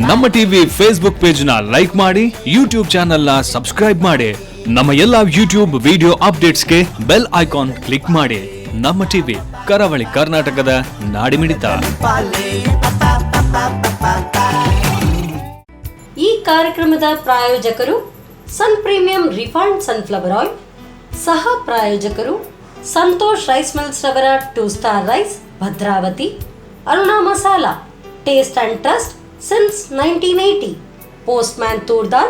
ನಮ್ಮ TV Facebook page ನ like ಮಾಡಿ, ಯೂಟ್ಯೂಬ್ ಚಾನೆಲ್ ನ ಸಬ್ಸ್ಕ್ರೈಬ್ ಮಾಡಿ. ನಮ್ಮ ಎಲ್ಲಾ ಯೂಟ್ಯೂಬ್ ವಿಡಿಯೋ ಅಪ್ಡೇಟ್ಸ್ಗೆ ಬೆಲ್ ಐಕಾನ್ ಕ್ಲಿಕ್ ಮಾಡಿ. ನಮ್ಮ ಟಿವಿ ಕರಾವಳಿ ಕರ್ನಾಟಕದ ನಾಡಿಮಿಡಿತ. ಈ ಕಾರ್ಯಕ್ರಮದ ಪ್ರಾಯೋಜಕರು Sun premium refined sunflower oil, ಸಹ ಪ್ರಾಯೋಜಕರು ಸಂತೋಷ್ ರೈಸ್ ಮಿಲ್ಸ್ ರವರ 2 star rice, Bhadravati, Aruna masala, taste and trust since 1980, Postman Turdal,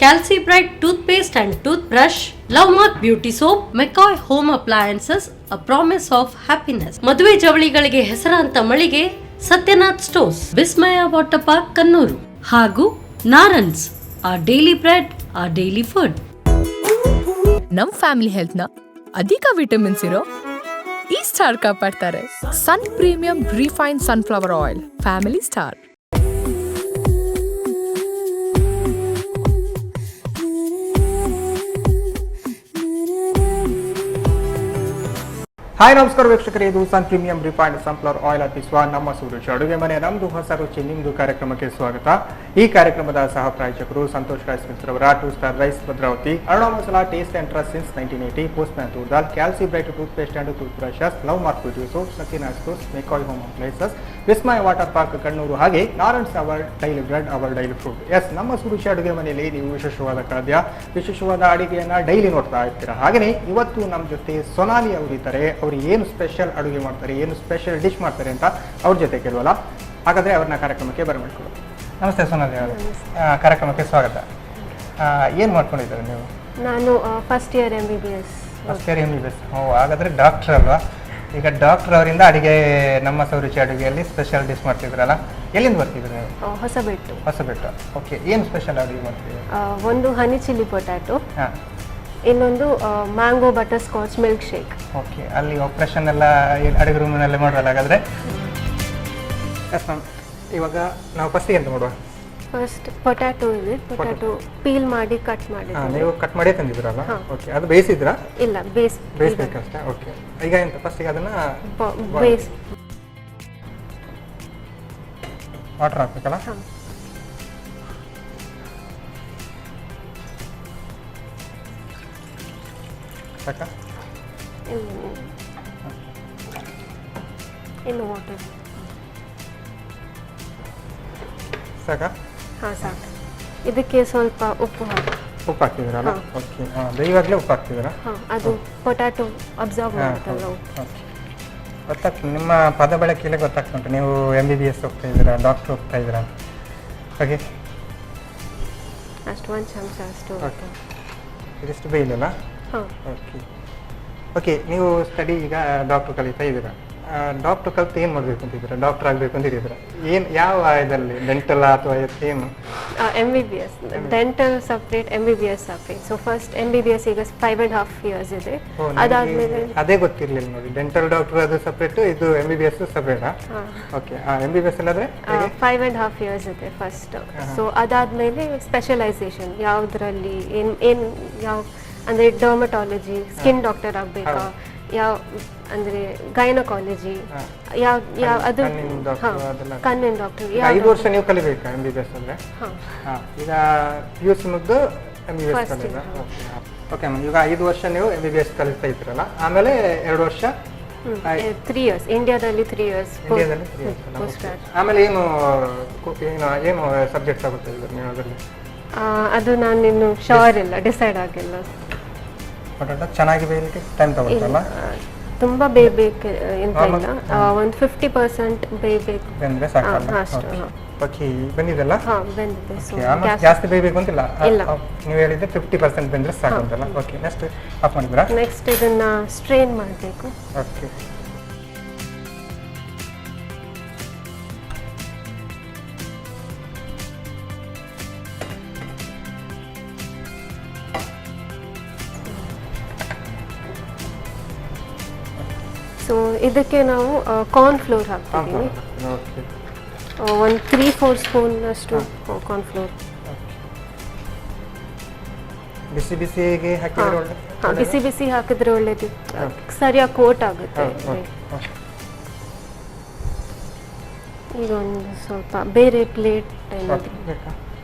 Calci Bright toothpaste and toothbrush, Lovemark beauty soap, McCoy home appliances, a promise of happiness. ಮದುವೆ ಜವಳಿಗಳಿಗೆ ಹೆಸರಾಂತ ಮಳಿಗೆ Satyanath stores, Vismaya water park Kannur ಹಾಗೂ ನಾರನ್ಸ್, our daily bread, our daily food. ನಮ್ family health ನ ಅಧಿಕ vitamins ಇರೋ ಈ ಸ್ಟಾರ್ ಕಾಪಾಡ್ತಾರೆ. Sun premium refined sunflower oil, family star. Hi ನಮಸ್ಕಾರ ವೀಕ್ಷಕರೇ, ಇದು ಸನ್ ಪ್ರೀಮಿಯಂ ರಿಫೈನ್ಡ್ ಸನ್ಫ್ಲವರ್ ಆಯಿಲ್ ಅರ್ಪಿಸುವ ನಮ್ಮ ಸುರುಚಿ ಅಡುಗೆ ಮನೆ, ನಮ್ಮದು ಹೊಸ ರುಚಿ ನಿಮ್ಮದು ಕಾರ್ಯಕ್ರಮಕ್ಕೆ ಸ್ವಾಗತ. ಈ ಕಾರ್ಯಕ್ರಮದ ಸಹ ಪ್ರಾಯೋಜಕರು ಸಂತೋಷ್ ರೈಸ್ ಮಿಲ್ಸ್ ರವರ 2 star rice, Bhadravati, Aruna masala, taste and trust since 1980, postman ತೂರ್ದಾಲ್, Calcibright toothpaste and tooth brushes, love mark beauty soap, Satyanath stores, McCoy home appliances, Vismaya water park Kannur, ಹಾಗೆ ನಾರನ್ಸ್ our daily bread, our daily food. Yes, ನಮ್ಮ ಸುರುಚಿ ಅಡುಗೆ ಮನೆಯಲ್ಲಿ ನೀವು ವಿಶೇಷವಾದ ಖಾದ್ಯ, ವಿಶೇಷವಾದ ಅಡುಗೆಯನ್ನು ಡೈಲಿ ನೋಡ್ತಾ ಇರ್ತೀರಾ. ಹಾಗೆಯೇ ಇವತ್ತು ನಮ್ಮ ಜೊತೆ ಸೊನಾಲಿ ಅವರು ಇದ್ದಾರೆ. ಅವರು ಏನು ಸ್ಪೆಷಲ್ ಅಡುಗೆ ಮಾಡ್ತಾರೆ, ಏನು ಸ್ಪೆಷಲ್ ಡಿಶ್ ಮಾಡ್ತಾರೆ ಅಂತ ಅವ್ರ ಜೊತೆ ಕೇಳುವಲ್ಲ. ಹಾಗಾದರೆ ಅವ್ರನ್ನ ಕಾರ್ಯಕ್ರಮಕ್ಕೆ ಬರಮಾಡ್ಕೊಳ್ಳೋದು. ನಮಸ್ತೆ ಸೊನಾಲಿ ಅವರು, ಕಾರ್ಯಕ್ರಮಕ್ಕೆ ಸ್ವಾಗತ. ಏನು ಮಾಡ್ಕೊಂಡಿದ್ದಾರೆ ನೀವು? ನಾನು first year MBBS. First year MBBS. ಹಾಗಾದರೆ ಡಾಕ್ಟರ್ ಅಲ್ವಾ? ಈಗ ಡಾಕ್ಟರ್ ಅವರಿಂದ ಅಡುಗೆ ನಮ್ಮ ಸೌರುಚಿ ಅಡುಗೆಯಲ್ಲಿ ಸ್ಪೆಷಲ್ ಡಿಶ್ ಮಾಡ್ತಿದ್ರಲ್ಲ, ಎಲ್ಲಿಂದ ಬರ್ತಿದ್ರು ನೀವು? ಹೊಸಬೆಟ್ಟು. ಓಕೆ, ಏನು ಸ್ಪೆಷಲ್ ಅಡುಗೆ ಮಾಡ್ತಿದ್ರು? ಒಂದು ಹನಿ ಚಿಲ್ಲಿ ಪೊಟ್ಯಾಟೊ, ಇನ್ನೊಂದು mango butterscotch milk shake. Okay, ಅಲ್ಲಿ ಆಪ್ರೇಷನ್ ಎಲ್ಲ ಅಡುಗೆ ರೂಮಿನಲ್ಲೇ ಮಾಡೋಲ್ಲ ಹಾಗಾದರೆ? ಎಸ್ ಮ್ಯಾಮ್, ಇವಾಗ ನಾವು ಫಸ್ಟಿಗೆ ಎಂತ ಮಾಡುವ? ಫಸ್ಟ್ ಪೊಟ್ಯಾಟೊ ಪೊಟ್ಯಾಟೊ ಪೀಲ್ ಮಾಡಿ ಕಟ್ ಮಾಡಿ. ನೀವು ಕಟ್ ಮಾಡಿ ತಂದಿದ್ರಲ್ಲ? ಓಕೆ, ಅದು ಬೇಯಿಸಿದ್ರಾ? ಇಲ್ಲ, ಬೇಯಿಸ್ಬೇಕಷ್ಟೇ. ಓಕೆ, ಈಗ ಎಂತ ಫಸ್ಟಿಗೆ ಅದನ್ನು ವಾಟರ್ ಹಾಕ್ಬೇಕಲ್ಲ? ಸಾಕಾ? ಇನ್ನು ವಾಟರ್ ಸಾಕಾ? ಹಾಂ, ಸಾಕು. ಇದಕ್ಕೆ ಸ್ವಲ್ಪ ಉಪ್ಪು ಹಾಕ್ತಿದ್ದೀರಲ್ಲ? ಓಕೆ, ಬೇಯುವಾಗಲೇ ಉಪ್ಪು ಹಾಕ್ತಿದ್ದೀರಾ? ಹಾಂ, ಅದು ಪೊಟ್ಯಾಟೊ ಅಬ್ಸರ್ವ್ ಮಾಡುತ್ತಲ್ಲ. ಓಕೆ, ಗೊತ್ತಾಗ್ತದೆ, ನಿಮ್ಮ ಪದ ಬಳಕೆಯಲ್ಲೇ ಗೊತ್ತಾಗ್ತುಂಟು ನೀವು MBBS ಹೋಗ್ತಾ ಇದ್ದೀರಾ, ಡಾಕ್ಟ್ರ್ ಹೋಗ್ತಾ ಇದ್ದೀರಾ. ಹಾಗೆ ಅಷ್ಟು ಒಂದು ಚಮಚ ಅಷ್ಟು. ಓಕೆ, ಇದಿಷ್ಟು ಬೇಯಿಲ್ಲ? ಹಾಂ. ಓಕೆ, ನೀವು ಸ್ಟಡಿ ಈಗ ಡಾಕ್ಟ್ರು ಕಲಿತಾ ಇದ್ದೀರಾ. ಡಾಕ್ಟ್ರು ಕಲಿತು ಏನು ಮಾಡಬೇಕು ಅಂತಿದ್ದೀರಾ? ಡಾಕ್ಟರ್ ಆಗಬೇಕು ಅಂತಿದ್ದೀರಾ? ಏನು, ಯಾವ ಇದರಲ್ಲಿ, ಡೆಂಟಲ್ ಅಥವಾ ಏನು? MBBS, dental separate, MBBS separate. So first MBBS ಈಗ 5.5 years ಇದೆ. ಅದಾದ್ಮೇಲೆ ಅದೇ ಗೊತ್ತಿರಲಿಲ್ಲ ನೋಡಿ, ಡೆಂಟಲ್ ಡಾಕ್ಟರ್ ಅದು ಸಪ್ರೇಟ್, ಇದು MBBS ಸಪ್ರೇಟಾ? ಓಕೆ, MBBS ಅಲ್ಲಾದ್ರೆ 5.5 years ಇದೆ ಫಸ್ಟ್. ಸೊ ಅದಾದ್ಮೇಲೆ ಸ್ಪೆಷಲೈಸೇಷನ್ ಯಾವುದರಲ್ಲಿ ಏನು ಯಾವ ಅಂದರೆ ಡರ್ಮಟಾಲಜಿ, ಸ್ಕಿನ್ ಡಾಕ್ಟರ್ ಆಗಬೇಕಾ, ಯಾವ ಅಂದರೆ ಗೈನಕಾಲಜಿ, ಯಾವ ಅದು ಕಣ್ಣಿನ ಡಾಕ್ಟರ್. 5 ವರ್ಷ ನೀವು ಕಲಿಬೇಕಾ MBBS ಅಂದರೆ? ಹಾಂ, ಈಗ PUC ಮುಗಿದು MBBS ಕಲಿಲ್ಲ? ಓಕೆ ಮ್ಯಾಮ್, ಈಗ 5 ವರ್ಷ ನೀವು MBBS ಕಲಿತಾ ಇದ್ರಲ್ಲ, ಆಮೇಲೆ 2 ವರ್ಷ 3 years ಇಂಡಿಯಾದಲ್ಲಿ, 3 years ಆಮೇಲೆ ಏನು ಸಬ್ಜೆಕ್ಟ್ಸ್ ಆಗುತ್ತೆ ನೀವು ಅದರಲ್ಲಿ? ಅದು ನಾನು ಇನ್ನು ಶೋರ್ ಇಲ್ಲ, ಡಿಸೈಡ್ ಆಗಿಲ್ಲ. ಚೆನ್ನಾಗಿ ಬೇಯಲಿಕ್ಕೆ ಟೈಮ್ ತಗೊಳ್ತಲ್ಲ? ತುಂಬ ಬೇಯಬೇಕು ಎಂತ ಇಲ್ಲ, ಒಂದು 50% ಬೇಯಬೇಕು ಬೆಂದರೆ ಸಾಕಲ್ಲ? ಓಕೆ, ಬಂದಿದೆಲ್ಲ? ಹಾಂ, ಬೆಂದಿದೆ. ಜಾಸ್ತಿ ಬೇಯಬೇಕು ಅಂತಿಲ್ಲ? ನೀವು ಹೇಳಿದ್ರೆ 50% ಬೆಂದರೆ ಸಾಕು ಅಂತಲ್ಲ? ಓಕೆ, ನೆಕ್ಸ್ಟ್ ಆಫ್ ಮಾಡಿದ್ರಾ? ನೆಕ್ಸ್ಟ್ ಇದನ್ನ ಸ್ಟ್ರೈನ್ ಮಾಡಬೇಕು. ಓಕೆ, ಸೊ ಇದಕ್ಕೆ ನಾವು ಕಾರ್ನ್ ಫ್ಲೋರ್ ಹಾಕ್ತಿದ್ದೀವಿ. ಒಂದು 3-4 ಸ್ಪೂನ್ ಅಷ್ಟು ಕಾರ್ನ್ ಫ್ಲೋರ್. ಬಿಸಿ ಬಿಸಿಗೆ ಹಾಕಿದ್ರೆ ಒಳ್ಳೆ? ಬಿಸಿ ಬಿಸಿ ಹಾಕಿದ್ರೆ ಒಳ್ಳೇದು, ಸರಿಯಾಗಿ ಕೋಟ್ ಆಗುತ್ತೆ. ಈಗ ಒಂದು ಸ್ವಲ್ಪ ಬೇರೆ ಪ್ಲೇಟ್ ಏನಾದರೂ ಬೇಕಾ?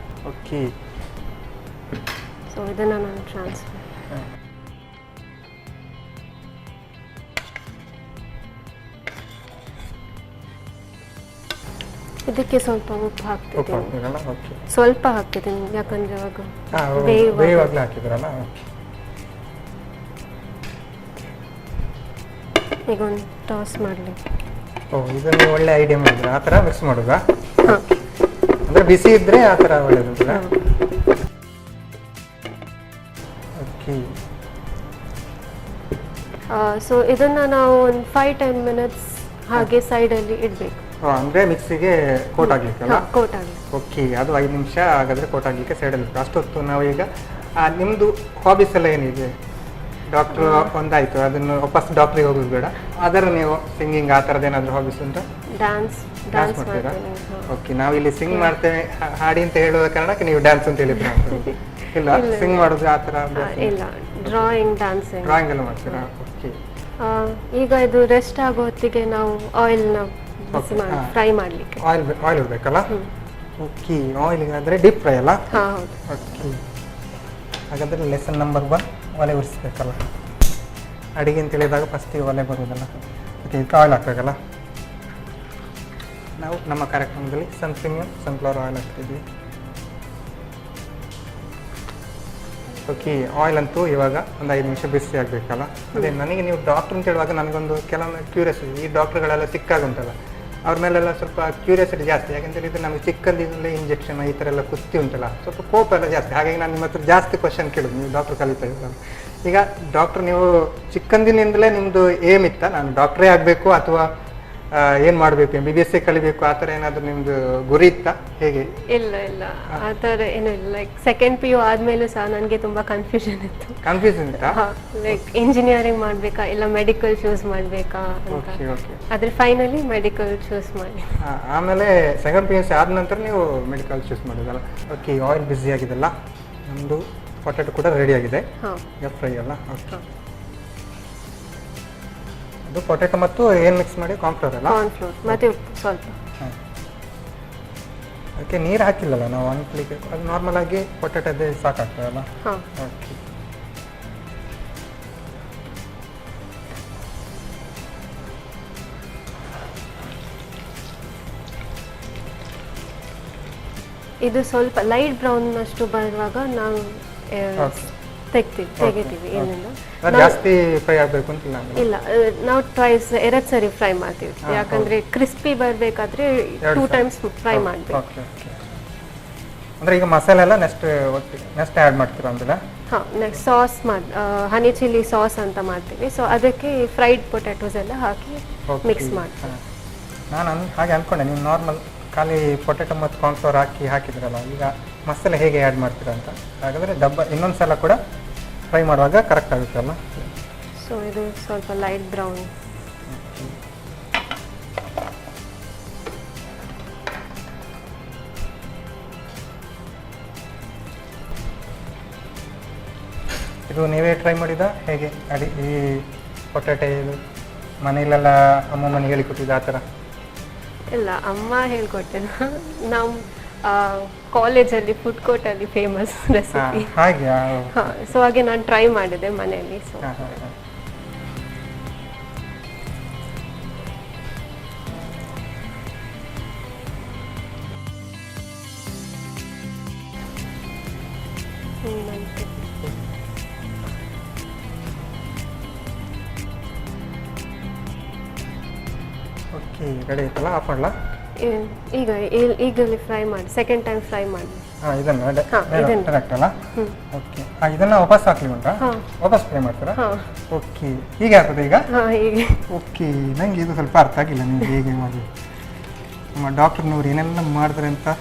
ಓಕೆ. ಸೊ ಇದನ್ನು ನಾನು ಟ್ರಾನ್ಸ್ಫರ್. ಇದಕ್ಕೆ ಸ್ವಲ್ಪ ಉಪ್ಪು ಉಪ್ಪು ಹಾಕ್ತಿದ್ದೀನಿ, ಹಾಕ್ತೀರಲ್ಲ? ಓಕೆ. ಸ್ವಲ್ಪ ಹಾಕ್ತಿದ್ದೀನಿ ಯಾಕಂದರೆ ಅವಾಗ ಬೇಯುವಾಗಲೇ ಹಾಕಿದ್ರಲ್ಲ? ಈಗ ಒಂದು ಟಾಸ್ ಮಾಡಲಿಕ್ಕೆ. ಇದನ್ನು ಒಳ್ಳೆ ಐಡಿಯಾ ಮಾಡಿದ್ರೆ ಆ ಥರ ಮಿಕ್ಸ್ ಮಾಡೋದಾ? ಹಾಂ, ಅಂದರೆ ಬಿಸಿ ಇದ್ದರೆ ಆ ಥರ ಒಳ್ಳೆಯದು. ಓಕೆ. ಸೊ ಇದನ್ನು ನಾವು ಒಂದು 5-10 ಮಿನಿಟ್ಸ್ ಹಾಗೆ ಸೈಡಲ್ಲಿ ಇಡಬೇಕು. ಅಂದರೆ ಮಿಕ್ಸಿಗೆ ಕೋಟ್ ಆಗಲಿಕ್ಕಲ್ಲ? ಕೋಟ್ ಆಗಲಿ. ಓಕೆ, ಅದು 5 ನಿಮಿಷ ಹಾಗಾದರೆ ಕೋಟ್ ಆಗಲಿಕ್ಕೆ ಸೈಡಲ್ಲಿ ಇತ್ತು. ಅಷ್ಟೊತ್ತು ನಾವೀಗ ನಿಮ್ಮದು ಹಾಬೀಸ್ ಎಲ್ಲ ಏನಿದೆ? ಡಾಕ್ಟ್ರು ಒಂದಾಯಿತು, ಅದನ್ನು ವಾಪಸ್ ಡಾಕ್ಟ್ರಿಗೆ ಹೋಗೋದು ಬೇಡ, ಅದರ ನೀವು ಸಿಂಗಿಂಗ್ ಆ ಥರದ್ದು ಏನಾದರೂ ಹಾಬೀಸ್ ಉಂಟಾ? ಡ್ಯಾನ್ಸ್ ಮಾಡ್ತೀರಾ? ಓಕೆ, ನಾವಿಲ್ಲಿ ಸಿಂಗ್ ಮಾಡ್ತೇವೆ ಹಾಡಿ ಅಂತ ಹೇಳುವ ಕಾರಣಕ್ಕೆ ನೀವು ಡ್ಯಾನ್ಸ್ ಅಂತ ಹೇಳಿದ್ರೆ ಇಲ್ಲ, ಸಿಂಗ್ ಮಾಡೋದು ಆ ಥರ? ಇಲ್ಲ, ಡ್ರಾಯಿಂಗ್, ಡ್ಯಾನ್ಸಿಂಗ್. ಡ್ರಾಯಿಂಗ್ ಎಲ್ಲ ಮಾಡ್ತೀರಾ? ಓಕೆ. ಈಗ ಇದು ರೆಸ್ಟ್ ಆಗೋ ಹೊತ್ತಿಗೆ ನಾವು ಆಯಿಲ್ನ ಬಿಸಿ ಮಾಡಿ ಫ್ರೈ ಮಾಡಲಿಕ್ಕೆ ಆಯಿಲ್ ಇರಬೇಕಲ್ಲ? ಓಕೆ, ಆಯಿಲ್ ಆದರೆ ಡೀಪ್ ಫ್ರೈ ಅಲ್ಲ? ಹಾಂ, ಹೌದು. ಓಕೆ, ಹಾಗಾದರೆ ಲೆಸನ್ ನಂಬರ್ 1 ಒಲೆ ಉರಿಸ್ಬೇಕಲ್ಲ? ಅಡಿಗೆ ಅಂತ ಹೇಳಿದಾಗ ಫಸ್ಟಿಗೆ ಒಲೆ ಬರುವುದಲ್ಲ? ಓಕೆ, ಇದಕ್ಕೆ ಆಯಿಲ್ ಹಾಕಬೇಕಲ್ಲ? ನಾವು ನಮ್ಮ ಕಾರ್ಯಕ್ರಮದಲ್ಲಿ ಪ್ರೀಮಿಯಂ ಸನ್ಫ್ಲವರ್ ಆಯಿಲ್ ಹಾಕ್ತಿದ್ವಿ. ಓಕೆ, ಆಯಿಲ್ ಅಂತೂ ಇವಾಗ ಒಂದು 5 ನಿಮಿಷ ಬಿಸಿ ಆಗಬೇಕಲ್ಲ? ಅದೇ ನನಗೆ ನೀವು ಡಾಕ್ಟ್ರ್ ಅಂತ ಹೇಳುವಾಗ ನನಗೊಂದು ಕೆಲವೊಂದು ಕ್ಯೂರಿಯಾಸಿಟಿ, ಈ ಡಾಕ್ಟ್ರುಗಳೆಲ್ಲ ಸಿಕ್ಕಾಗುಂಟಲ್ಲ ಅವ್ರ ಮೇಲೆಲ್ಲ ಸ್ವಲ್ಪ ಕ್ಯೂರಿಯಾಸಿಟಿ ಜಾಸ್ತಿ. ಯಾಕಂತ ಹೇಳಿದರೆ ನಮಗೆ ಚಿಕ್ಕಂದಿನಲ್ಲೇ ಇಂಜೆಕ್ಷನ್ ಈ ಥರ ಎಲ್ಲ ಕುಸ್ತಿ ಉಂಟಲ್ಲ, ಸ್ವಲ್ಪ ಕೋಪ ಎಲ್ಲ ಜಾಸ್ತಿ. ಹಾಗಾಗಿ ನಾನು ನಿಮ್ಮ ಹತ್ರ ಜಾಸ್ತಿ ಕ್ವಶನ್ ಕೇಳೋದು, ನೀವು ಡಾಕ್ಟ್ರ್ ಕಲಿತಾ ಇದ್ದೀರ. ಈಗ ಡಾಕ್ಟ್ರ್ ನೀವು ಚಿಕ್ಕಂದಿನಿಂದಲೇ ನಿಮ್ಮದು ಏಮ್ ಇತ್ತ, ನಾನು ಡಾಕ್ಟ್ರೇ ಆಗಬೇಕು ಅಥವಾ ಏನು ಮಾಡಬೇಕು, MBBS ಕಲಿಬೇಕು, ಆ ಥರ ಏನಾದರೂ ನಿಮ್ಮದು ಗುರಿ ಇತ್ತಾ, ಹೇಗೆ? ಇಲ್ಲ ಇಲ್ಲ, ಆ ಥರ ಏನೂ ಇಲ್ಲ. ಲೈಕ್ ಸೆಕೆಂಡ್ PU ಆದಮೇಲೂ ಸಹ ನನಗೆ ತುಂಬ ಕನ್ಫ್ಯೂಷನ್ ಇತ್ತು. ಕನ್ಫ್ಯೂಷನ್ ಇತ್ತಾ? ಲೈಕ್ ಇಂಜಿನಿಯರಿಂಗ್ ಮಾಡಬೇಕಾ ಇಲ್ಲ ಮೆಡಿಕಲ್ ಚೂಸ್ ಮಾಡಬೇಕಾ ಅಂತ. Okay okay. ಆದರೆ ಫೈನಲಿ ಮೆಡಿಕಲ್ ಚೂಸ್ ಮಾಡಿ. ಆಮೇಲೆ ಸೆಕೆಂಡ್ PUC ಆದ ನಂತರ ನೀವು ಮೆಡಿಕಲ್ ಚೂಸ್ ಮಾಡಿದಲ್ಲ? ಓಕೆ, ಆಯಿಲ್ ಬಿಸಿ ಆಗಿದೆಲ್ಲ, ನಮ್ಮದು ಪೊಟ್ಯಾಟೊ ಕೂಡ ರೆಡಿ ಆಗಿದೆ. ಹಾಂ, ಫ್ರೈ ಅಲ್ಲ? ಓಕೆ. ಅದು ಪೊಟ್ಯಾಟೊ ಮತ್ತು ಏನು ಮಿಕ್ಸ್ ಮಾಡಿ? ಕಾರ್ನ್ಫ್ಲೋರ್ ಅಲ್ಲ? ಕಾರ್ನ್ಫ್ಲೋರ್ ಮತ್ತು ಉಪ್ಪು ಸ್ವಲ್ಪ. ಹಾಂ, ಅದಕ್ಕೆ ನೀರು ಹಾಕಿಲ್ಲಲ್ಲ ನಾವು ಅನ್ಕ್ಲಿಕ್ಕೆ, ಅದು ನಾರ್ಮಲ್ ಆಗಿ ಪೊಟ್ಯಾಟೊದೇ ಸಾಕಾಗ್ತದಲ್ಲ? ಹಾಂ, ಓಕೆ. ಇದು ಸ್ವಲ್ಪ ಲೈಟ್ ಬ್ರೌನ್ ಅಷ್ಟು ಬರುವಾಗ ನಾವು ತೆಗಿತೀವಿ. ಏನಿಲ್ಲ, ಜಾಸ್ತಿ ಫ್ರೈ ಆಗಬೇಕು ಅಂತಿಲ್ಲ? ಇಲ್ಲ, ನಾವು ಎರಡು ಸರಿ ಫ್ರೈ ಮಾಡ್ತೀವಿ. ಯಾಕಂದ್ರೆ ಕ್ರಿಸ್ಪಿ ಬರಬೇಕಾದ್ರೆ 2 ಟೈಮ್ಸ್ ಫ್ರೈ ಮಾಡಬೇಕು. Okay okay. ಅಂದರೆ ಈಗ ಮಸಾಲೆ ಎಲ್ಲ ನೆಕ್ಸ್ಟ್ ಆ್ಯಡ್ ಮಾಡ್ತೀರಾ ಅಂದಿಲ್ಲ? ಹಾಂ, ನೆಕ್ಸ್ಟ್ ಸಾಸ್ ಹನಿ ಚಿಲ್ಲಿ ಸಾಸ್ ಅಂತ ಮಾಡ್ತೀವಿ. ಸೊ ಅದಕ್ಕೆ ಫ್ರೈಡ್ ಪೊಟ್ಯಾಟೋಸ್ ಎಲ್ಲ ಹಾಕಿ ಮಿಕ್ಸ್ ಮಾಡ್ತೀವಿ. ನಾನು ಹಾಗೆ ಅಂದ್ಕೊಂಡೆ, ನೀವು ನಾರ್ಮಲ್ ಖಾಲಿ ಪೊಟ್ಯಾಟೊ ಮತ್ತು ಕಾರ್ನ್ಫ್ಲೋರ್ ಹಾಕಿದ್ರಲ್ಲ, ಈಗ ಮಸಾಲೆ ಹೇಗೆ ಆ್ಯಡ್ ಮಾಡ್ತೀರಾ ಅಂತ. ಹಾಗಾದರೆ ಇನ್ನೊಂದು ಸಲ ಕೂಡ ಫ್ರೈ ಮಾಡುವಾಗ ಕರೆಕ್ಟ್ ಆಗುತ್ತಲ್ಲ? ಸೊ ಇದು ಸ್ವಲ್ಪ ಲೈಟ್ ಬ್ರೌನ್. ಇದು ನೀವೇ ಟ್ರೈ ಮಾಡಿದ ಹೇಗೆ ಈ ಪೊಟ್ಯಾಟೊ ಇದು ಮನೆಯಲ್ಲೆಲ್ಲ ಅಮ್ಮಮ್ಮನಿಗೆ ಹೇಳಿಕೊಟ್ಟಿದ್ದು ಆ ಥರ? ಇಲ್ಲ, ಅಮ್ಮ ಹೇಳ್ಕೊಟ್ಟಿದ್ದು. ನಾವು ಕಾಲೇಜಲ್ಲಿ ಫುಡ್ ಕೋರ್ಟಲ್ಲಿ ಫೇಮಸ್ ರೆಸಿಪಿ. ಹಾಗೆ? ಹಾಂ, ಸೊ ಹಾಗೆ ನಾನು ಟ್ರೈ ಮಾಡಿದೆ ಮನೆಯಲ್ಲಿ. ಸೊ ಓಕೆ, ರೆಡಿ ಆಯ್ತಲ್ಲ? ಆಫ್ ಮಾಡಲಾ? ಈಗಲೇ ಫ್ರೈ ಮಾಡಿ, ಸೆಕೆಂಡ್ ಟೈಮ್ ಫ್ರೈ ಮಾಡಿ. ಇದನ್ನು ಇದನ್ನು ಡೈರೆಕ್ಟ್ ಅಲ್ಲ? ಓಕೆ. ಇದನ್ನು ವಾಪಸ್ ಹಾಕ್ಲಿ ಉಂಟಾ? ವಾಪಸ್ ಫ್ರೈ ಮಾಡ್ತೀರಾ? ಓಕೆ, ಹೀಗೆ ಆಗ್ತದೆ ಈಗ? ಹೀಗೆ. ಓಕೆ, ನನಗೆ ಇದು ಸ್ವಲ್ಪ ಅರ್ಥ ಆಗಿಲ್ಲ ನೀವು ಹೇಗೆ ಮಾಡಿ. ನಮ್ಮ ಡಾಕ್ಟ್ರ್ನವ್ರು ಏನೆಲ್ಲ ಮಾಡಿದ್ರೆ ಅಂತ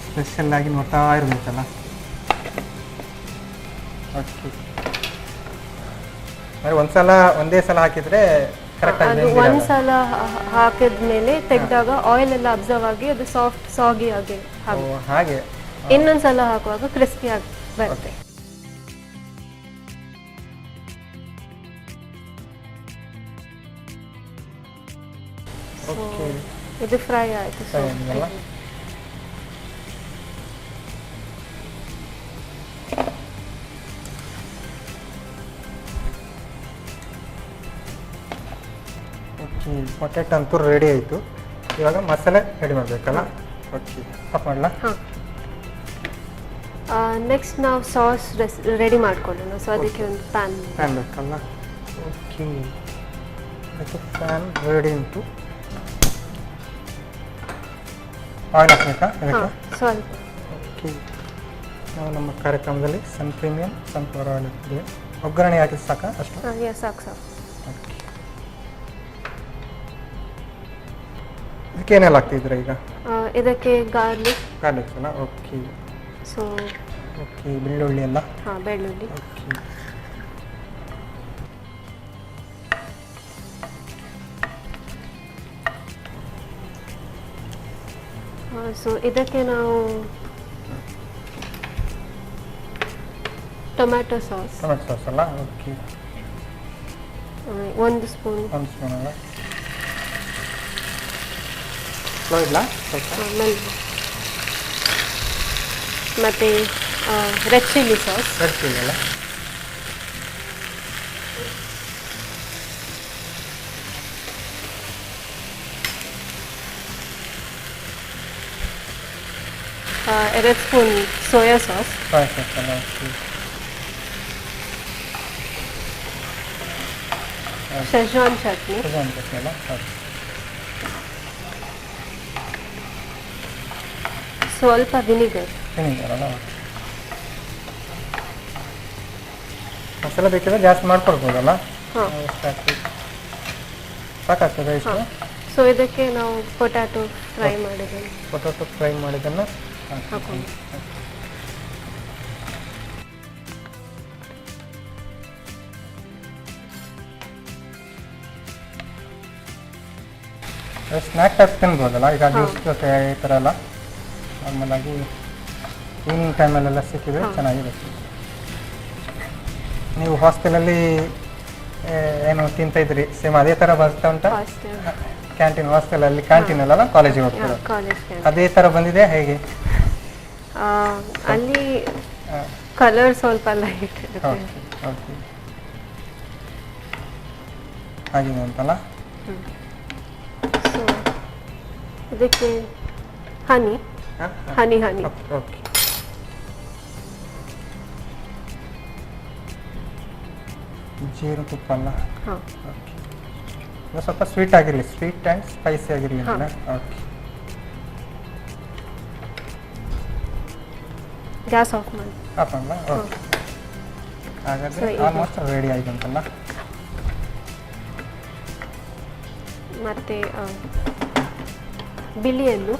ಸ್ಪೆಷಲ್ ಆಗಿ ನೋಡ್ತಾ ಇರಬೇಕಲ್ಲ? ಓಕೆ, ಒಂದೇ ಸಲ ಹಾಕಿದರೆ ಅದು ಒಂದ್ಸಲ ಹಾಕಿದ್ಮೇಲೆ ತೆಗೆದಾಗ ಆಯಿಲ್ ಎಲ್ಲ ಅಬ್ಸರ್ವ್ ಆಗಿ ಅದು ಸಾಫ್ಟ್ ಸಾಗಿ ಆಗಿ ಹಾಗೆ ಇನ್ನೊಂದ್ಸಲ ಹಾಕುವಾಗ ಕ್ರಿಸ್ಪಿ ಆಗಿ ಬರುತ್ತೆ. ಓಕೆ, ಇದು ಫ್ರೈ ಆಯಿತು. ಫ್ರೈ ಆಗಿದೆಯಲ್ಲ. ಓಕೆ, ಪೊಟ್ಯಾಟೊ ಅಂತೂ ರೆಡಿ ಆಯಿತು. ಇವಾಗ ಮಸಾಲೆ ರೆಡಿ ಮಾಡಬೇಕಲ್ಲ. ಓಕೆ, ಆಫ್ ಮಾಡಲಾ? ಹಾಂ. ನೆಕ್ಸ್ಟ್ ನಾವು ಸಾಸ್ ರೆಡಿ ಮಾಡ್ಕೊಳ್ಳೋಣ. ಸೊ ಅದಕ್ಕೆ ಒಂದು ಪ್ಯಾನ್ ಬೇಕಲ್ಲ. ಓಕೆ, ಅದಕ್ಕೆ ಪ್ಯಾನ್ ರೆಡಿ ಉಂಟು. ಆಯಿಲ್ ಹಾಕಬೇಕಾ ಇದಕ್ಕೆ? ಸ್ವಲ್ಪ. ಓಕೆ, ನಾವು ನಮ್ಮ ಕಾರ್ಯಕ್ರಮದಲ್ಲಿ ಸನ್ ಪ್ರೀಮಿಯಂ ಸನ್ಫ್ಲವರ್ ಆಯಿಲ್ ಹಾಕ್ತಿದ್ದೀವಿ. ಒಗ್ಗರಣೆ ಹಾಕಿದ್ದು ಸಾಕಾ ಅಷ್ಟು? ಸಾಕು ಸಾಕು. ಓಕೆ, ಇದಕ್ಕೆ ಏನೆಲ್ಲ ಹಾಕ್ತಿದ್ದೀರಾ ಈಗ? ಇದಕ್ಕೆ ಗಾರ್ಲಿಕ್ ಅಲ್ಲ. ಓಕೆ, ಸೊ ಓಕೆ, ಬೆಳ್ಳುಳ್ಳಿ ಎಲ್ಲ. ಹಾಂ, ಬೆಳ್ಳುಳ್ಳಿ. ಓಕೆ, ಸೊ ಇದಕ್ಕೆ ನಾವು ಟೊಮ್ಯಾಟೊ ಸಾಸ್ ಅಲ್ಲ. Okay, 1 spoon. ಅಲ್ಲ. ಸ್ಲೋ ಇಲ್ಲ ಮತ್ತು red chilli sauce. Red chilli ಅಲ್ಲ. ಎರಡು spoon soya sauce. Soya sauce ಅಲ್ಲ. ಓಕೆ, ಶೆಜ್ವಾನ್ ಚಟ್ನಿ. ಅಲ್ಲ. ಸ್ವಲ್ಪ ವಿನಿಗರ್. ಅಲ್ಲ. ಮಸಾಲೆ ಬೇಕಿದ್ರೆ ಜಾಸ್ತಿ ಮಾಡ್ಕೊಳ್ಬೋದಲ್ಲ. ಹಾಂ, ಸಾಕಾಗ್ತದೆ ಇಷ್ಟು? ಸೊ ಇದಕ್ಕೆ ನಾವು ಪೊಟ್ಯಾಟೊ ಫ್ರೈ ಮಾಡಿದ್ದನ್ನು ಹಾಕೊಂಡು ಸ್ನ್ಯಾಕ್ ಟೈಪ್ ತಿನ್ಬೋದಲ್ಲ ಈಗ ಜ್ಯೂಸ್ ಜೊತೆ ಈ ಥರ ಎಲ್ಲ ನಾರ್ಮಲ್ ಆಗಿ ಈವ್ನಿಂಗ್ ಟೈಮಲ್ಲೆಲ್ಲ ಸಿಕ್ಕಿದ್ರೆ ಚೆನ್ನಾಗಿರುತ್ತೆ. ನೀವು ಹಾಸ್ಟೆಲಲ್ಲಿ ಏನು ತಿಂತಾಯಿದ್ರಿ ಸೇಮ್ ಅದೇ ಥರ ಬರ್ತಾ ಉಂಟಾ? ಕ್ಯಾಂಟೀನ್ ಹಾಸ್ಟೆಲಲ್ಲಿ ಕ್ಯಾಂಟೀನಲ್ಲ ಕಾಲೇಜಿಗೆ ಹೋಗ್ತಾರೆ ಅದೇ ಥರ ಬಂದಿದೆ ಹೇಗೆ? ಅಲ್ಲಿ ಕಲರ್ ಸ್ವಲ್ಪ ಲೈಟ್ ಇರುತ್ತೆ. ಓಕೆ, ಆಗಿದೆ ಅಂತಲ್ಲ. ಸೊ ಇದಕ್ಕೆ ಹನಿ. ಓಕೆ, ಜೀರಿಗೆ ಅಲ್ಲ. ಹಾಂ, ಓಕೆ, ಇದು ಸ್ವಲ್ಪ ಸ್ವೀಟ್ ಆಗಿರಲಿ, ಸ್ವೀಟ್ ಆ್ಯಂಡ್ ಸ್ಪೈಸಿ ಆಗಿರಲಿ ಅಂತ. ಓಕೆ, ಗ್ಯಾಸ್ ಆಫ್ ಮಾಡಿ. ಹಾಕೋಣ. ಓಕೆ, ಹಾಗಾದರೆ ಆಲ್ಮೋಸ್ಟ್ ರೆಡಿ ಆಯ್ತು ಅಂತಲ್ಲ. ಮತ್ತು ಬಿಳಿಯನ್ನು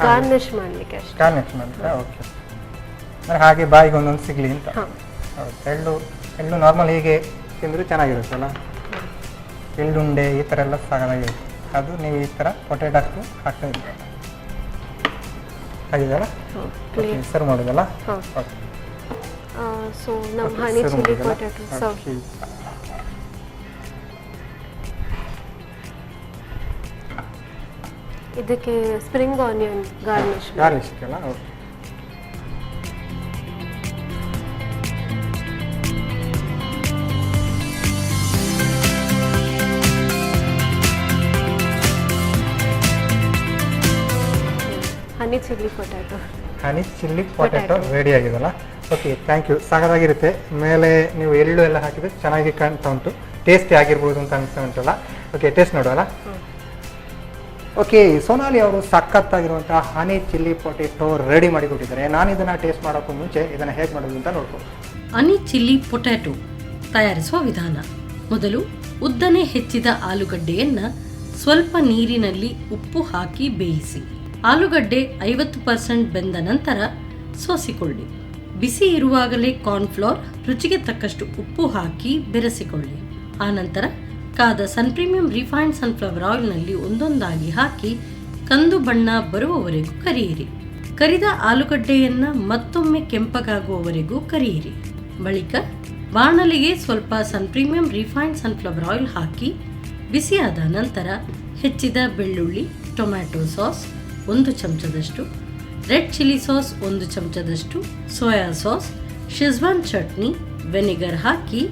ಗಾರ್ನಿಷ್ ಮಾಡಲಿಕ್ಕೆ ಅಷ್ಟೇ. ಗಾರ್ನಿಷ್ ಮಾಡಿದ್ರೆ ಓಕೆ, ಅಂದರೆ ಹಾಗೆ ಬಾಯಿಗೆ ಒಂದೊಂದು ಸಿಗಲಿ ಅಂತ. ಹೌದು, ಎಳ್ಳು ನಾರ್ಮಲ್ ಹೀಗೆ ತಿಂದರೆ ಚೆನ್ನಾಗಿರುತ್ತಲ್ಲ. ಎಳ್ಳುಂಡೆ ಈ ಥರ ಎಲ್ಲ ಸಾಕಾಗಿರುತ್ತೆ. ಅದು ನೀವು ಈ ಥರ ಪೊಟೇಟೊ ಹಾಕ್ತಾ ಇದ್ದೀರ ಆಗಿದೆಯಲ್ಲ. ಸರ್ವ್ ಮಾಡೋದಲ್ಲ. ಓಕೆ, ಸೊ ನಮ್ಮ ಹನಿ ಚಿಲ್ಲಿ ಪೊಟ್ಯಾಟೊ ಸರ್ವ್. ಇದಕ್ಕೆ ಸ್ಪ್ರಿಂಗ್ ಆನಿಯನ್ ಗಾರ್ನಿಷ್ ಅಲ್ಲ. Okay, honey chilli potato ready ಆಗಿದೆಲ್ಲ. Okay, thank you. ಸಾಕಾಗಿರುತ್ತೆ. ಮೇಲೆ ನೀವು ಎಳ್ಳು ಎಲ್ಲ ಹಾಕಿದ್ರೆ ಚೆನ್ನಾಗಿ ಕಾಣ್ತಾ ಉಂಟು, ಟೇಸ್ಟಿ ಆಗಿರ್ಬೋದು ಅಂತ ಅನಿಸ್ತಾ ಉಂಟಲ್ಲ. ಓಕೆ, ಟೇಸ್ಟ್ ನೋಡುವಲ್ಲ. ಓಕೆ, ಸೋನಾಲಿ ಅವರು ಸಖತ್ತಾಗಿರುವಂತಹ ಹನಿ ಚಿಲ್ಲಿ ಪೊಟೆಟೊ ರೆಡಿ ಮಾಡಿಕೊಟ್ಟಿದ್ದಾರೆ. ನಾನು ಇದನ್ನು ಟೇಸ್ಟ್ ಮಾಡೋಕ್ಕೂ ಮುಂಚೆ ಇದನ್ನು ಹೇಗೆ ಮಾಡೋದು ಅಂತ ನೋಡ್ಬೋದು. ಹನಿ ಚಿಲ್ಲಿ ಪೊಟ್ಯಾಟೊ ತಯಾರಿಸುವ ವಿಧಾನ. ಮೊದಲು ಉದ್ದನೆ ಹೆಚ್ಚಿದ ಆಲೂಗಡ್ಡೆಯನ್ನು ಸ್ವಲ್ಪ ನೀರಿನಲ್ಲಿ ಉಪ್ಪು ಹಾಕಿ ಬೇಯಿಸಿ. ಆಲೂಗಡ್ಡೆ 50% ಬೆಂದ ನಂತರ ಸೋಸಿಕೊಳ್ಳಿ. ಬಿಸಿ ಇರುವಾಗಲೇ ಕಾರ್ನ್ಫ್ಲೋರ್, ರುಚಿಗೆ ತಕ್ಕಷ್ಟು ಉಪ್ಪು ಹಾಕಿ ಬೆರೆಸಿಕೊಳ್ಳಿ. ಆನಂತರ ಕಾದ ಸನ್ ಪ್ರೀಮಿಯಂ ರಿಫೈನ್ಡ್ ಸನ್ಫ್ಲವರ್ ಆಯಿಲ್ನಲ್ಲಿ ಒಂದೊಂದಾಗಿ ಹಾಕಿ ಕಂದು ಬಣ್ಣ ಬರುವವರೆಗೂ ಕರಿಯಿರಿ. ಕರಿದ ಆಲೂಗಡ್ಡೆಯನ್ನು ಮತ್ತೊಮ್ಮೆ ಕೆಂಪಗಾಗುವವರೆಗೂ ಕರಿಯಿರಿ. ಬಳಿಕ ಬಾಣಲೆಗೆ ಸ್ವಲ್ಪ ಸನ್ ಪ್ರೀಮಿಯಂ ರಿಫೈನ್ಡ್ ಸನ್ಫ್ಲವರ್ ಆಯಿಲ್ ಹಾಕಿ ಬಿಸಿಯಾದ ನಂತರ ಹೆಚ್ಚಿದ ಬೆಳ್ಳುಳ್ಳಿ, ಟೊಮ್ಯಾಟೊ ಸಾಸ್ 1 ಚಮಚದಷ್ಟು, ರೆಡ್ ಚಿಲ್ಲಿ ಸಾಸ್ 1 ಚಮಚದಷ್ಟು, soya sauce, Schezwan chutney, vinegar ಹಾಕಿ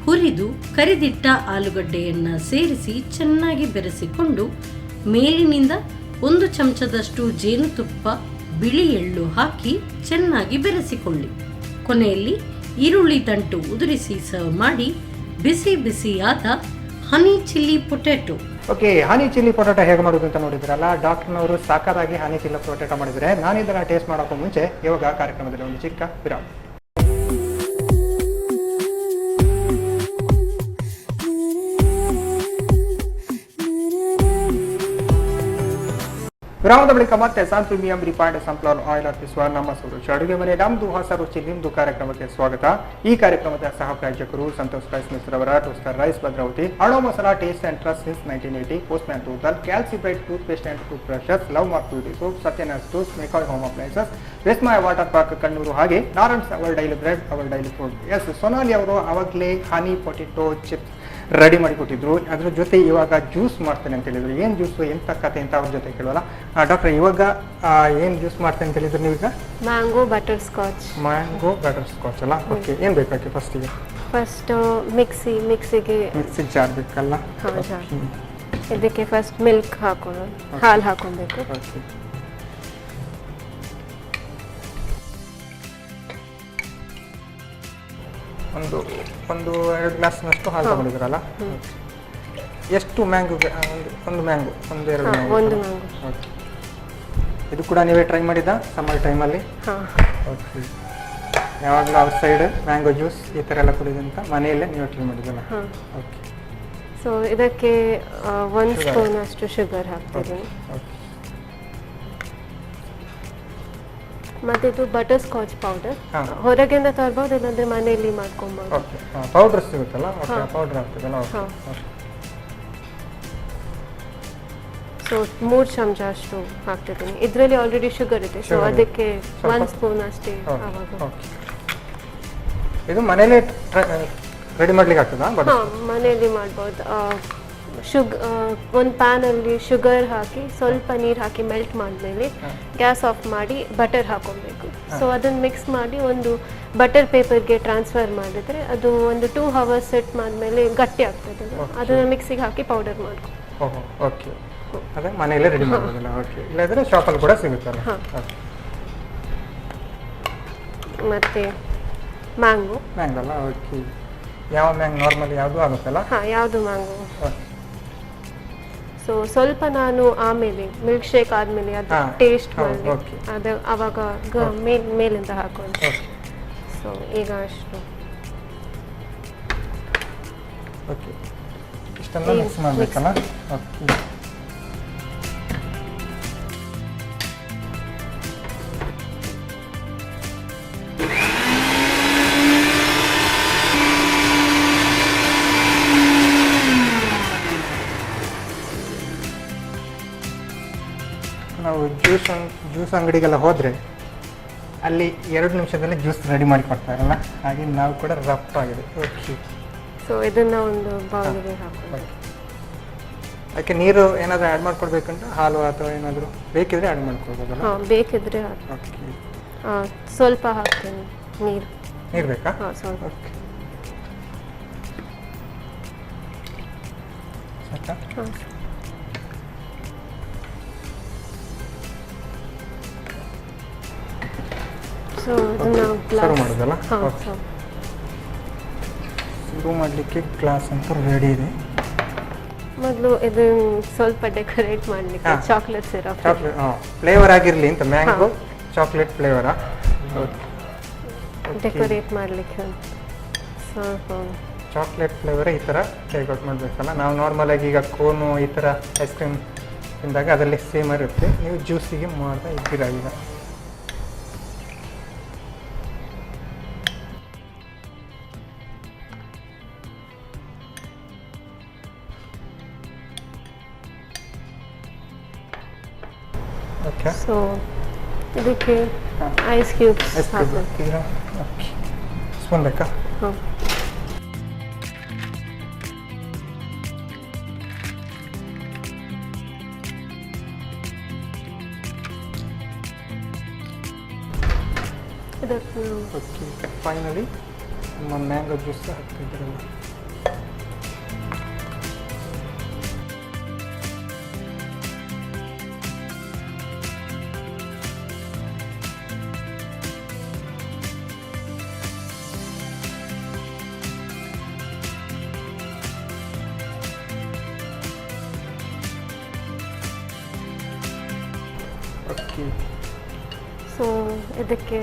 ಹುರಿದು ಕರಿದಿಟ್ಟ ಆಲೂಗಡ್ಡೆಯನ್ನು ಸೇರಿಸಿ ಚೆನ್ನಾಗಿ ಬೆರೆಸಿಕೊಂಡು ಮೇಲಿನಿಂದ 1 ಚಮಚದಷ್ಟು ಜೇನುತುಪ್ಪ, ಬಿಳಿ ಎಳ್ಳು ಹಾಕಿ ಚೆನ್ನಾಗಿ ಬೆರೆಸಿಕೊಳ್ಳಿ. ಕೊನೆಯಲ್ಲಿ ಈರುಳ್ಳಿ ದಂಟು ಉದುರಿಸಿ ಸರ್ವ್ ಮಾಡಿ. ಬಿಸಿ ಬಿಸಿಯಾದ ಹನಿ chilli potato. Okay, honey chilli potato ಹೇಗೆ ಮಾಡೋದು ಅಂತ ನೋಡಿದ್ರಲ್ಲ. ಡಾಕ್ಟರ್ನವರು ಸಾಕಾಗಿ ಹನಿ ಚಿಲ್ಲಿ ಪೊಟ್ಯಾಟೊ ಮಾಡಿದರೆ ನಾನು ಇದನ್ನು ಟೇಸ್ಟ್ ಮಾಡೋಕ್ಕೂ ಮುಂಚೆ ಇವಾಗ ಕಾರ್ಯಕ್ರಮದಲ್ಲಿ ಒಂದು ಚಿಕ್ಕ ವಿರಾಮ. ವಿರಾಮದ ಬಳಿಕ ಮತ್ತೆ ಸನ್ ಪ್ರೀಮಿಯಂ ರಿಫೈನ್ಡ್ ಸನ್ಫ್ಲವರ್ ಆಯಿಲ್ ಅರ್ಪಿಸುವ ನಮ್ಮ ಸುರುಚಿ ಅಡುಗೆ ಮನೆ ನಮ್ದು ಹೊಸ ರುಚಿ ನಿಮ್ದು ಕಾರ್ಯಕ್ರಮಕ್ಕೆ ಸ್ವಾಗತ. ಈ ಕಾರ್ಯಕ್ರಮದ ಸಹ ಪ್ರಾಯೋಜಕರು ಸಂತೋಷ್ ರೈಸ್ ಮಿಲ್ಸ್ ರವರ ಟೋಸ್ಟರ್ ರೈಸ್ ಭದ್ರಾವತಿ, ಅಣೋ masala taste and trust since 1980, postman ಟೂತಲ್, Calcibright toothpaste and tooth brushes, love mark beauty soap, ಸತ್ಯನಾಸ್ ಟೂಸ್, ಮೇಕಾಯ್ ಹೋಮ್ ಅಪ್ಲೈನ್ಸಸ್, ವೆಸ್ಟ್ಮಾಯ್ ವಾಟರ್ ಪಾರ್ಕ್ ಕಣ್ಣೂರು, ಹಾಗೆ ನಾರಾಯಣ್ಸ್ our daily bread, our daily food. Yes, Sonali ಅವರು ಅವಾಗಲೇ ಹನಿ ಪೊಟೆಟೊ ಚಿಪ್ಸ್ ರೆಡಿ ಮಾಡಿ ಕೊಟ್ಟಿದ್ರು. ಅದ್ರ ಜೊತೆ ಇವಾಗ ಜ್ಯೂಸ್ ಮಾಡ್ತೇನೆ ಅಂತ ಹೇಳಿದ್ರು. ಏನು ಜ್ಯೂಸು, ಎಂತ ಕತೆ ಅಂತ ಅವ್ರ ಜೊತೆ ಕೇಳೋಲ್ಲ. ಡಾಕ್ಟರ್, ಇವಾಗ ಏನು ಜ್ಯೂಸ್ ಮಾಡ್ತೇನೆ ಅಂತ ಹೇಳಿದ್ರು ನೀವೀಗ? Mango butter scotch. Mango butter scotch ಅಲ್ಲ? ಓಕೆ, ಏನು ಬೇಕಾಗಿ ಫಸ್ಟಿಗೆ? ಫಸ್ಟ್ ಮಿಕ್ಸಿ ಜಾರ್ ಬೇಕಲ್ಲ? ಹಾಂ, ಜಾರ್. ಇದಕ್ಕೆ ಫಸ್ಟ್ ಮಿಲ್ಕ್ ಹಾಕೋಣ, ಹಾಲು ಹಾಕೊಬೇಕು. ಓಕೆ, ಒಂದು 2 ಗ್ಲಾಸ್ನಷ್ಟು ಹಾಲು ತಗೊಂಡಿದ್ರಲ್ಲ? ಎಷ್ಟು ಮ್ಯಾಂಗೋ? ಒಂದು ಮ್ಯಾಂಗೋ, 1-2 ಮ್ಯಾಂಗೋ. ಒಂದು ಮ್ಯಾಂಗೋ. ಓಕೆ, ಇದು ಕೂಡ ನೀವೇ ಟ್ರೈ ಮಾಡಿದ್ದ ಸಮ್ಮರ್ ಟೈಮಲ್ಲಿ? ಹಾಂ. ಓಕೆ, ಯಾವಾಗಲೂ ಔಟ್ ಸೈಡ್ ಮ್ಯಾಂಗೋ ಜ್ಯೂಸ್ ಈ ಥರ ಎಲ್ಲ ಕುಡಿದಂತ ಮನೆಯಲ್ಲೇ ನೀವು ಟ್ರೈ ಮಾಡಿದ್ರಲ್ಲ? ಹಾಂ. ಓಕೆ, ಸೊ ಇದಕ್ಕೆ 1 ಸ್ಪೂನ್ ಅಷ್ಟು ಶುಗರ್ ಹಾಕ್ತಿದ್ದೀನಿ. ಓಕೆ, ಮತ್ತೆ ಇದು ಬಟರ್ ಸ್ಕಾಚ್ ಪೌಡರ್. ಹಾಂ. ಹೊರಗಿಂದ ತರ್ಬೋದು, ಇಲ್ಲಾಂದ್ರೆ ಮನೆಯಲ್ಲಿ ಮಾಡ್ಕೊಬೋದು. ಓಕೆ, ಪೌಡರ್ ಸಿಗುತ್ತಲ್ಲ? ಓಕೆ, ಪೌಡರ್ ಹಾಕ್ತಿದ್ದಲ್ಲ? ಓಕೆ, ಹಾಂ. ಓಕೆ. ಸೊ 3 ಚಮಚ ಅಷ್ಟು ಹಾಕ್ತಿದ್ದೀನಿ. ಇದರಲ್ಲಿ ಆಲ್ರೆಡಿ ಶುಗರ್ ಇದೆ, ಸೊ Sugar ಇದೆ. ಅದಕ್ಕೆ ಸ್ವಲ್ಪ 1 ಸ್ಪೂನ್ ಅಷ್ಟೇ ಆವಾಗ. ಓಕೆ, ಇದು ಮನೇಲೆ ರೆಡಿ ಮಾಡ್ಲಿಕ್ಕೆ ಆಗ್ತದಾ? ಹಾಂ, ಮನೆಯಲ್ಲಿ ಮಾಡ್ಬೋದು. ಒಂದು ಪ್ಯಾನಲ್ಲಿ ಶುಗರ್ ಹಾಕಿ ಸ್ವಲ್ಪ ನೀರು ಹಾಕಿ ಮೆಲ್ಟ್ ಮಾಡಿದ್ಮೇಲೆ ಗ್ಯಾಸ್ ಆಫ್ ಮಾಡಿ ಬಟರ್ ಹಾಕೊಬೇಕು. ಸೊ ಅದನ್ನು ಮಿಕ್ಸ್ ಮಾಡಿ ಒಂದು ಬಟರ್ ಪೇಪರ್ಗೆ ಟ್ರಾನ್ಸ್ಫರ್ ಮಾಡಿದರೆ ಅದು ಒಂದು 2 ಅವರ್ಸ್ ಸೆಟ್ ಮಾಡಿದ್ಮೇಲೆ ಗಟ್ಟಿ ಆಗ್ತದೆ. ಅದನ್ನು ಮಿಕ್ಸಿಗೆ ಹಾಕಿ ಪೌಡರ್ ಮಾಡ್ಕೊ. ಓಹೋ, ಓಕೆ, ಅದೇ ಮನೆಯಲ್ಲೇ ರೆಡಿ ಮಾಡ್ಬೋದಲ್ಲ? ಓಕೆ, ಇಲ್ಲಾಂದರೆ ಶಾಪಲ್ಲಿ ಕೂಡ ಸಿಗುತ್ತಲ್ಲ? ಹಾಂ. ಓಕೆ, ಮತ್ತು ಮ್ಯಾಂಗೋ ಅಲ್ಲ? ಓಕೆ, ಯಾವ ಮ್ಯಾಂಗೋ? ನಾರ್ಮಲಿ ಯಾವುದು ಆಗುತ್ತಲ್ಲ? ಹಾಂ, ಯಾವುದು ಮ್ಯಾಂಗೋ. ಓಕೆ, ಸೊ ಸ್ವಲ್ಪ ನಾನು ಆಮೇಲೆ ಮಿಲ್ಕ್ ಶೇಕ್ ಆದಮೇಲೆ ಅದು ಟೇಸ್ಟ್ ಮಾಡಿ ಓಕೆ. ಅದು ಆವಾಗ ಮೇಲಿಂದ ಹಾಕೊಂಡು. ಓಕೆ, ಸೊ ಈಗ ಅಷ್ಟು. ಓಕೆ, ಇಷ್ಟೆಲ್ಲ ಮಿಕ್ಸ್ ಮಾಡಬೇಕಲ್ಲ? ಓಕೆ, ನಾವು ಜ್ಯೂಸ್ ಅಂಗಡಿಗೆಲ್ಲ ಹೋದರೆ ಅಲ್ಲಿ 2 ನಿಮಿಷದಲ್ಲಿ ಜ್ಯೂಸ್ ರೆಡಿ ಮಾಡಿ ಕೊಡ್ತಾರಲ್ಲ, ಹಾಗೆ ನಾವು ಕೂಡ ರಫ್ ಆಗಿದೆ. ಓಕೆ, ಸೊ ಇದನ್ನು ಒಂದು ಬೌಲ್ಗೆ ಹಾಕೊಂಡು. ಅದಕ್ಕೆ ನೀರು ಏನಾದರೂ ಆ್ಯಡ್ ಮಾಡ್ಕೊಡ್ಬೇಕಂತ, ಹಾಲು ಅಥವಾ ಏನಾದರೂ ಬೇಕಿದ್ರೆ ಆ್ಯಡ್ ಮಾಡ್ಕೊಳ್ಬೋದಲ್ಲ? ಹಾಂ, ಬೇಕಿದ್ರೆ ಓಕೆ, ಸ್ವಲ್ಪ ಹಾಕ್ತೀನಿ ನೀರು. ನೀರು ಬೇಕಾ? ಹಾಂ, ಸ್ವಲ್ಪ. ಓಕೆ, ಸಾಕಾ? ಹಾಂ. ಸೊ ಇದನ್ನು ಸರ್ವ್ ಮಾಡೋದಲ್ಲ? ಹಾಂ, ಓಕೆ, ಶುರು ಮಾಡಲಿಕ್ಕೆ ಗ್ಲಾಸ್ ಅಂತೂ ರೆಡಿ ಇದೆ. ಮೊದಲು ಇದನ್ನು ಸ್ವಲ್ಪ ಡೆಕೋರೇಟ್ ಮಾಡಲಿಕ್ಕೆ ಚಾಕ್ಲೇಟ್ ಸಿರಪ್. ಚಾಕ್ಲೇಟ್ ಫ್ಲೇವರ್ ಆಗಿರಲಿ ಅಂತ, ಮ್ಯಾಂಗೋ ಚಾಕ್ಲೇಟ್ ಫ್ಲೇವರಾ? ಡೆಕೋರೇಟ್ ಮಾಡಲಿಕ್ಕೆ ಸ್ವಲ್ಪ ಚಾಕ್ಲೇಟ್ ಫ್ಲೇವರ್ ಈ ಥರ ಟೇಕ್ಔಟ್ ಮಾಡಬೇಕಲ್ಲ? ನಾವು ನಾರ್ಮಲಾಗಿ ಈಗ ಕೋನು ಈ ಥರ ಐಸ್ ಕ್ರೀಮ್ ತಿಂದಾಗ ಅದರಲ್ಲಿ ಸೇಮ್ ಇರುತ್ತೆ. ನೀವು ಜ್ಯೂಸಿಗೆ ಮಾಡ್ತಾ ಇದ್ದೀರಾ ಈಗ? ಓಕೆ, ಸೊ ಇದಕ್ಕೆ ಐಸ್ ಕ್ಯೂಬ್ಸ್ ಹಾಕಬೇಕು. ಓಕೆ, ಸ್ಪೂನ್ ಬೇಕಾ? ಹಾಂ. ಇದಕ್ಕೆ ಓಕೆ ಫೈನಲಿ ನಮ್ಮ ಮ್ಯಾಂಗೋ ಜ್ಯೂಸ್ ಹಾಕ್ತಿದ್ದೀರಲ್ಲ. ಓಕೆ ಸೊ ಇದಕ್ಕೆ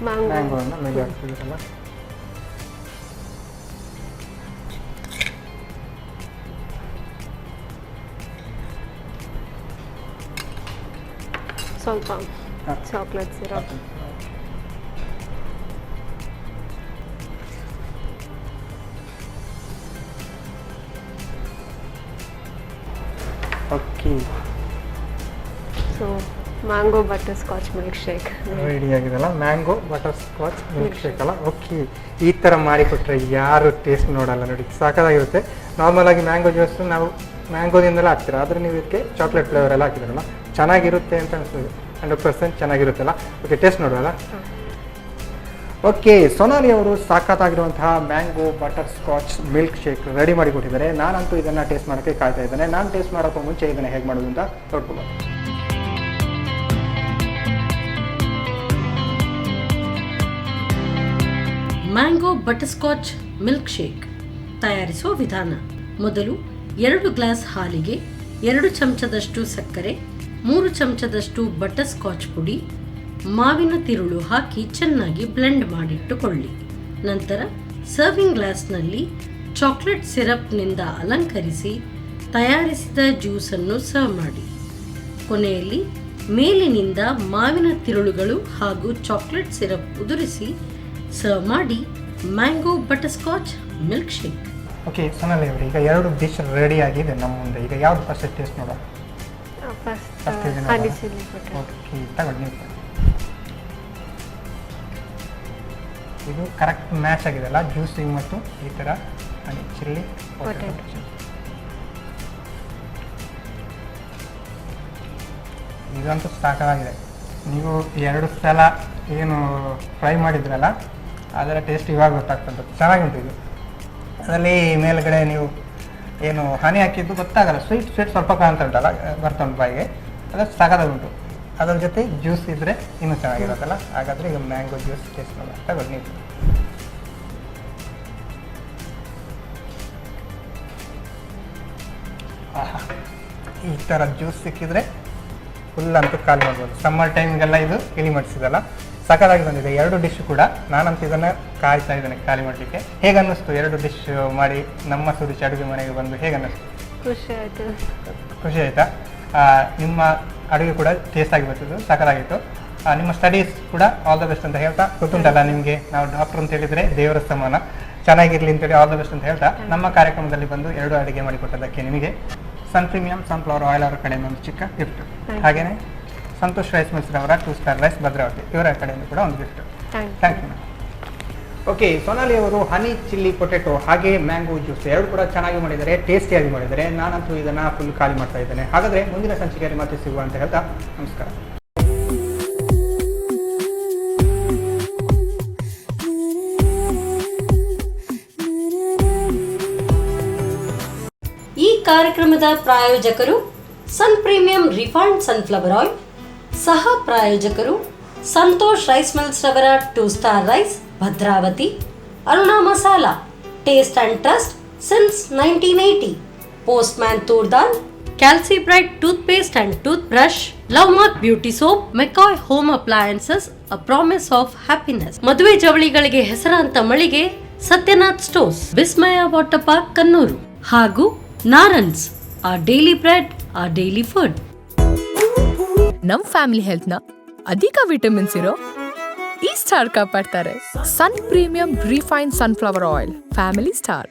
ಮ್ಯಾಂಗೋ ಮ್ಯಾಂಗೋವನ್ನು ಮೇಲೆ ಹಾಕ್ತಿದ್ದೀರಲ್ಲ. ಸ್ವಲ್ಪ ಹಾಂ. Chocolate syrup. Okay so mango butterscotch milk shake ready ಆಗಿದೆಲ್ಲ. Mango butterscotch milk shake ಅಲ್ಲ. ಓಕೆ, ಈ ಥರ ಮಾಡಿಕೊಟ್ರೆ ಯಾರು ಟೇಸ್ಟ್ ನೋಡಲ್ಲ ನೋಡಿ, ಸಾಕಾಗಿರುತ್ತೆ. ನಾರ್ಮಲ್ ಆಗಿ ಮ್ಯಾಂಗೋ ಜ್ಯೂಸ್ ನಾವು ಮ್ಯಾಂಗೋದಿಂದಲೇ ಹಾಕ್ತೀರ, ಆದರೆ ನೀವು ಇದಕ್ಕೆ ಚಾಕ್ಲೇಟ್ ಫ್ಲೇವರ್ ಎಲ್ಲ ಹಾಕಿದ್ರಲ್ಲ, ಚೆನ್ನಾಗಿರುತ್ತೆ ಅಂತ ಅನಿಸ್ತದೆ. 100% ಚೆನ್ನಾಗಿರುತ್ತಲ್ಲ. ಓಕೆ, ಟೇಸ್ಟ್ ನೋಡೋಲ್ಲ. ಓಕೆ, ಸೊನಾಲಿ ಅವರು ಸಾಕಾಗಿರುವಂತಹ mango butterscotch milk shake ready ಮಾಡಿಕೊಟ್ಟಿದ್ದಾರೆ. ನಾನಂತೂ ಇದನ್ನು ಟೇಸ್ಟ್ ಮಾಡೋಕ್ಕೆ ಕಾಯ್ತಾ ಇದ್ದೇನೆ. ನಾನು ಟೇಸ್ಟ್ ಮಾಡೋಕ್ಕೂ ಮುಂಚೆ ಇದನ್ನು ಹೇಗೆ ಮಾಡೋದು ಅಂತ ನೋಡ್ಕೊಬೋದು. ಮ್ಯಾಂಗೋ ಬಟರ್ಸ್ಕಾಚ್ ಮಿಲ್ಕ್ ಶೇಕ್ ತಯಾರಿಸುವ ವಿಧಾನ. ಮೊದಲು 2 ಗ್ಲಾಸ್ ಹಾಲಿಗೆ 2 ಚಮಚದಷ್ಟು ಸಕ್ಕರೆ, 3 ಚಮಚದಷ್ಟು ಬಟರ್ಸ್ಕಾಚ್ ಪುಡಿ, ಮಾವಿನ ತಿರುಳು ಹಾಕಿ ಚೆನ್ನಾಗಿ ಬ್ಲೆಂಡ್ ಮಾಡಿಟ್ಟುಕೊಳ್ಳಿ. ನಂತರ ಸರ್ವಿಂಗ್ ಗ್ಲಾಸ್ನಲ್ಲಿ ಚಾಕ್ಲೇಟ್ ಸಿರಪ್ನಿಂದ ಅಲಂಕರಿಸಿ ತಯಾರಿಸಿದ ಜ್ಯೂಸನ್ನು ಸರ್ವ್ ಮಾಡಿ. ಕೊನೆಯಲ್ಲಿ ಮೇಲಿನಿಂದ ಮಾವಿನ ತಿರುಳುಗಳು ಹಾಗೂ ಚಾಕ್ಲೇಟ್ ಸಿರಪ್ ಉದುರಿಸಿ ಸರ್ವ್ ಮಾಡಿ mango butterscotch milk shake. Okay Sonali ಅವರು, ಈಗ 2 ಡಿಶ್ ರೆಡಿ ಆಗಿದೆ ನಮ್ಮ ಮುಂದೆ. ಈಗ ಯಾವುದು ಫಸ್ಟ್ ಟೇಸ್ಟ್ ನೋಡೋಣ? ಫಸ್ಟ್ ಫಸ್ಟ್ ಇದನ್ನ ಹನಿ ಚಿಲ್ಲಿ ಬಟರ್. ಓಕೆ, ತಗೊಳ್ಳಿ ನೀವು. ಇದು ಕರೆಕ್ಟ್ ಮ್ಯಾಚ್ ಆಗಿದೆಲ್ಲ, ಜ್ಯೂಸಿ ಮತ್ತು ಈ ಥರ ಹನಿ ಚಿಲ್ಲಿ Potato. ಇದಂತೂ ಸಾಕಾಗಿದೆ. ನೀವು 2 ಸಲ ಏನು ಫ್ರೈ ಮಾಡಿದ್ರಲ್ಲ, ಅದರ ಟೇಸ್ಟ್ ಇವಾಗ ಗೊತ್ತಾಗ್ತದೆ. ಚೆನ್ನಾಗುಂಟು ಇದು. ಅದರಲ್ಲಿ ಮೇಲ್ಗಡೆ ನೀವು ಏನು ಹನಿ ಹಾಕಿದ್ದು ಗೊತ್ತಾಗಲ್ಲ, ಸ್ವೀಟ್ ಸ್ವಲ್ಪ ಕಾಣ್ತಾ ಉಂಟಲ್ಲ, ಬರ್ತಾ ಉಂಟು ಬಾಯಿಗೆ, ಅದು ಸಾಕಾಗುಂಟು. ಅದರ ಜೊತೆ ಜ್ಯೂಸ್ ಇದ್ದರೆ ಇನ್ನೂ ಚೆನ್ನಾಗಿರುತ್ತಲ್ಲ. ಹಾಗಾದರೆ ಈಗ ಮ್ಯಾಂಗೋ ಜ್ಯೂಸ್ ಟೇಸ್ಟ್ ಮಾಡೋಣ. ತಗೊಳ್ಳಿ ನೀವು. ಆಹಾ, ಈ ಥರ ಜ್ಯೂಸ್ ಸಿಕ್ಕಿದ್ರೆ ಫುಲ್ ಅಂತೂ ಖಾಲಿ ಮಾಡ್ಬೋದು. ಸಮ್ಮರ್ ಟೈಮ್ಗೆಲ್ಲ ಇದು ಇಳಿ ಮಾಡಿಸಿದಲ್ಲ, ಸಖತ್ತಾಗಿ ಬಂದಿದೆ 2 ಡಿಶ್ ಕೂಡ. ನಾನಂತೂ ಇದನ್ನು ಕಾಯ್ತಾ ಇದ್ದೇನೆ ಖಾಲಿ ಮಾಡಲಿಕ್ಕೆ. ಹೇಗೆ ಅನ್ನಿಸ್ತು 2 ಡಿಶ್ ಮಾಡಿ ನಮ್ಮ ಸುರುಚಿ ಅಡುಗೆ ಮನೆಗೆ ಬಂದು? ಹೇಗೆ ಅನ್ನಿಸ್ತು? ಖುಷಿ ಆಯಿತು. ಖುಷಿ ಆಯಿತಾ? ನಿಮ್ಮ ಅಡುಗೆ ಕೂಡ ಟೇಸ್ಟ್ ಆಗಿ ಬರ್ತಿದ್ದು, ಸಖತ್ತಾಗಿತ್ತು. ನಿಮ್ಮ ಸ್ಟಡೀಸ್ ಕೂಡ ಆಲ್ ದ ಬೆಸ್ಟ್ ಅಂತ ಹೇಳ್ತಾ, ಗೊತ್ತುಂಟಲ್ಲ ನಿಮಗೆ, ನಾವು ಡಾಕ್ಟರ್ ಅಂತ ಹೇಳಿದರೆ ದೇವರ ಸಮಾನ, ಚೆನ್ನಾಗಿರಲಿ ಅಂತೇಳಿ ಆಲ್ ದ ಬೆಸ್ಟ್ ಅಂತ ಹೇಳ್ತಾ, ನಮ್ಮ ಕಾರ್ಯಕ್ರಮದಲ್ಲಿ ಬಂದು 2 ಅಡುಗೆ ಮಾಡಿಕೊಟ್ಟದಕ್ಕೆ ನಿಮಗೆ ಸನ್ ಪ್ರೀಮಿಯಂ ಸನ್ಫ್ಲವರ್ ಆಯಿಲ್ ಅವರ ಕಡೆಯಿಂದ ಒಂದು ಚಿಕ್ಕ ಗಿಫ್ಟ್, ಹಾಗೆಯೇ ಸಂತೋಷ್ ರೈಸ್ ಮಿಲ್ಸ್ ಅವರ 2 ಸ್ಟಾರ್ ರೈಸ್ ಭದ್ರಾವತಿ ಇವರ ಕಡೆಯಿಂದ ಕೂಡ ಒಂದು gift. Thank you. Okay, Sonali ಅವರು ಹನಿ ಚಿಲ್ಲಿ ಪೊಟೆಟೊ ಹಾಗೆ ಮ್ಯಾಂಗೋ ಜ್ಯೂಸ್ 2 ಕೂಡ ಚೆನ್ನಾಗಿ ಮಾಡಿದ್ದಾರೆ, ಟೇಸ್ಟಿಯಾಗಿ ಮಾಡಿದ್ದಾರೆ. ನಾನಂತೂ ಇದನ್ನು ಫುಲ್ ಖಾಲಿ ಮಾಡ್ತಾ ಇದ್ದೇನೆ. ಹಾಗಾದರೆ ಮುಂದಿನ ಸಂಚಿಕೆಯಲ್ಲಿ ಮತ್ತೆ ಸಿಗುವ ಅಂತ ಹೇಳ್ತಾ ನಮಸ್ಕಾರ. ಈ ಕಾರ್ಯಕ್ರಮದ ಪ್ರಾಯೋಜಕರು Sun premium refined sunflower oil, ಸಹ ಪ್ರಾಯೋಜಕರು ಸಂತೋಷ್ ರೈಸ್ ಮಿಲ್ಸ್ ರವರ 2 star rice Bhadravati, Aruna masala taste and trust since 1980, postman ತೂರ್ದಾಲ್, Calcibright toothpaste and tooth brush, love mark beauty soap, McCoy home appliances, a promise of happiness, ಮದುವೆ ಜವಳಿಗಳಿಗೆ ಹೆಸರಾಂತ ಮಳಿಗೆ Satyanath stores, Vismaya water park Kannur, ಹಾಗೂ ನಾರನ್ಸ್, our daily bread, our daily food. ನಮ್ family health ನ ಅಧಿಕ ವಿಟಮಿನ್ಸ್ ಇರೋ ಈ ಸ್ಟಾರ್ ಕಾಪಾಡ್ತಾರೆ. Sun premium refined sunflower oil, family star.